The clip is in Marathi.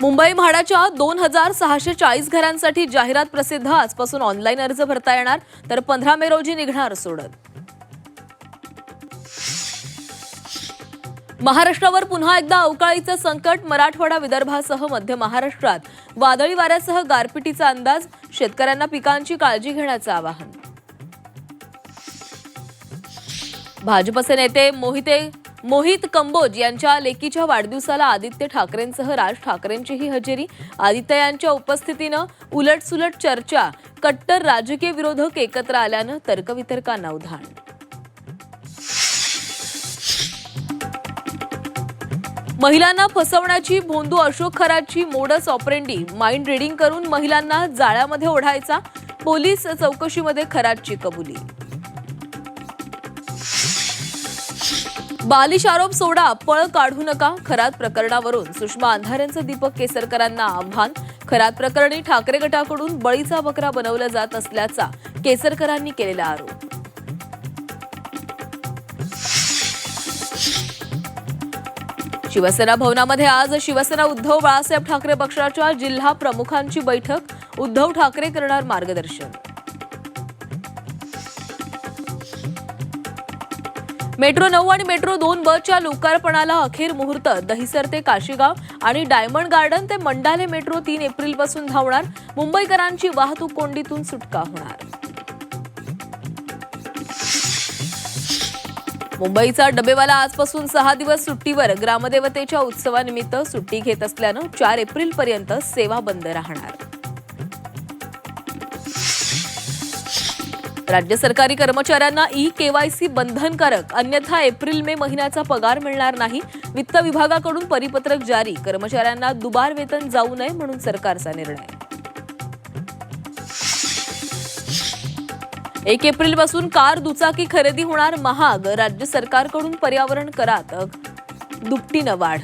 मुंबई म्हाडाच्या 2640 घरांसाठी जाहिरात प्रसिद्ध. आजपासून ऑनलाईन अर्ज भरता येणार, तर 15 मे रोजी निघणार सोडत. महाराष्ट्रावर पुन्हा एकदा अवकाळीचं संकट. मराठवाडा, विदर्भासह मध्य महाराष्ट्रात वादळी वाऱ्यासह गारपिटीचा अंदाज. शेतकऱ्यांना पिकांची काळजी घेण्याचं आवाहन. भाजपचे नेते मोहित कंबोज यांच्या लेकीच्या वाढदिवसाला आदित्य ठाकरेंसह राज ठाकरेंचीही हजेरी. आदित्य यांच्या उपस्थितीनं उलटसुलट चर्चा. कट्टर राजकीय विरोधक एकत्र आल्यानं तर्कवितर्कांना उधाण. महिलांना फसवण्याची भोंदू अशोक खरातची मोडस ऑपरेंडी. माइंड रिडिंग करून महिलांना जाळ्यामध्ये ओढायचा. पोलीस चौकशीमध्ये खरातची कबुली. बालिश आरोप सोडा, पळ काढू नका. खरात प्रकरणावरून सुषमा अंधारेंचं दीपक केसरकरांना आव्हान. खरात प्रकरणी ठाकरे गटाकडून बळीचा बकरा बनवला जात असल्याचा केसरकरांनी केलेला आरोप. शिवसेना भवनामध्ये आज शिवसेना उद्धव बाळासाहेब ठाकरे पक्षाच्या जिल्हा प्रमुखांची बैठक. उद्धव ठाकरे करणार मार्गदर्शन. मेट्रो 9 आणि मेट्रो 2 बसच्या लोकार्पणाला अखेर मुहूर्त. दहिसर ते काशीगाव आणि डायमंड गार्डन ते मंडाले मेट्रो 3 एप्रिलपासून धावणार. मुंबईकरांची वाहतूक कोंडीतून सुटका होणार. मुंबईचा डबेवाला आजपासून 6 दिवस सुट्टीवर. ग्रामदेवतेच्या उत्सवानिमित्त सुट्टी घेत असल्यानं 4 एप्रिलपर्यंत सेवा बंद राहणार. राज्य सरकारी कर्मचाऱ्यांना ई-केवायसी बंधनकारक. अन्यथा एप्रिल-मे महिन्याचा पगार मिळणार नाही. वित्त विभागाकडून परिपत्रक जारी. कर्मचाऱ्यांना दुबार वेतन जाऊ नये म्हणून सरकारचा निर्णय. 1 एप्रिलपासून कार दुचाकी खरेदी होणार महाग. राज्य सरकारकडून पर्यावरण करात दुपटीनं वाढ.